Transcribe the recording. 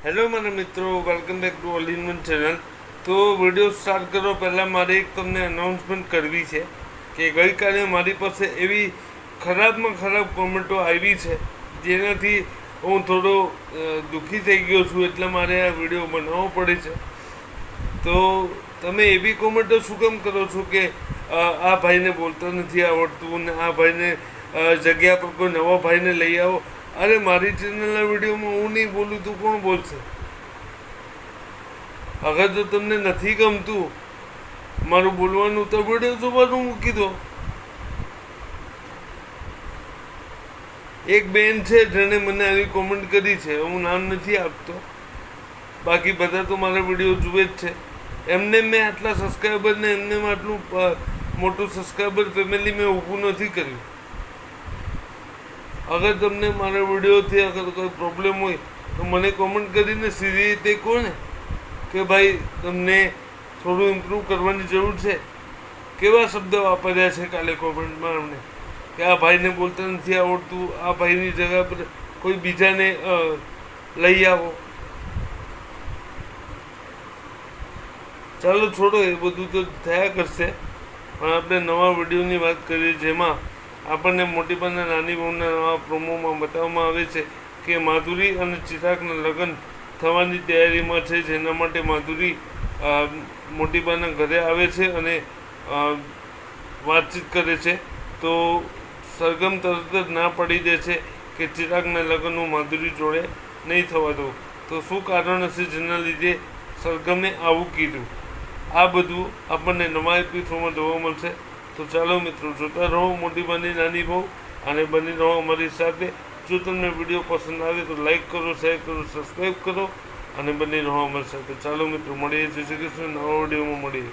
Hello મારા મિત્રો, welcome back to all in one channel. તો વિડીયો સ્ટાર્ટ કરો પહેલાં મારે એક તમને અનાઉન્સમેન્ટ કરવી છે કે ગઈકાલે મારી પાસે એવી ખરાબમાં ખરાબ કોમેન્ટો આવી છે જેનાથી હું થોડો દુઃખી થઈ ગયો છું, એટલે મારે આ વિડીયો બનાવવો પડે છે. તો તમે એવી કોમેન્ટો શું કેમ કરો છો કે આ ભાઈને બોલતા નથી આવડતું ને આ ભાઈને જગ્યા પર કોઈ નવા ભાઈને લઈ આવો? અરે મારી ચેનલના વિડીયોમાં હું નહીં બોલું તો કોણ બોલશે? અગર તો તમને નથી ગમતું મારું બોલવાનું તો વિડીયો જોવાનું મૂકી દો. એક બેન છે જેણે મને આવી કોમેન્ટ કરી છે, હું નામ નથી આપતો, બાકી બધા તો મારા વિડીયો જુએ જ છે. એમને મેં આટલા સબસ્ક્રાઈબરને એમને આટલું મોટું સબસ્ક્રાઈબર ફેમિલી મેં ઊભું નથી કર્યું. અગર તમને મારા વિડીયોથી અગર કોઈ પ્રોબ્લેમ હોય તો મને કોમેન્ટ કરીને સીધી રીતે કહો ને કે ભાઈ તમને થોડું ઇમ્પ્રૂવ કરવાની જરૂર છે. કેવા શબ્દ વાપર્યા છે કાલે કોમેન્ટમાં અમને કે આ ભાઈને બોલતા નથી આવડતું, આ ભાઈની જગ્યા પર કોઈ બીજાને લઈ આવો. ચાલો છોડો, એ બધું તો થયા કરશે, પણ આપણે નવા વિડીયોની વાત કરીએ જેમાં આપણને મોટી બાના નાની બહુના નવા પ્રોમોમાં બતાવવામાં આવે છે કે માધુરી અને ચિરાગના લગ્ન થવાની તૈયારીમાં છે, જેના માટે માધુરી મોટી બાના ઘરે આવે છે અને વાતચીત કરે છે. તો સરગમ તરત જ ના પાડી દે છે કે ચિરાગના લગ્ન હું માધુરી જોડે નહીં થવા દઉં. તો શું કારણ હશે જેના લીધે સરગમે આવું કીધું? આ બધું આપણને નવા એપિસોડમાં જોવા મળશે. તો ચાલો મિત્રો, જોતા રહો મોટી બાની નાની બહુ અને બની રહો અમારી સાથે. જો તમને વિડીયો પસંદ આવે તો લાઈક કરો, શેર કરો, સબસ્ક્રાઈબ કરો અને બની રહો અમારી સાથે. ચાલો મિત્રો, મળીએ, જય શ્રી કૃષ્ણ, નવા વિડીયોમાં મળીએ.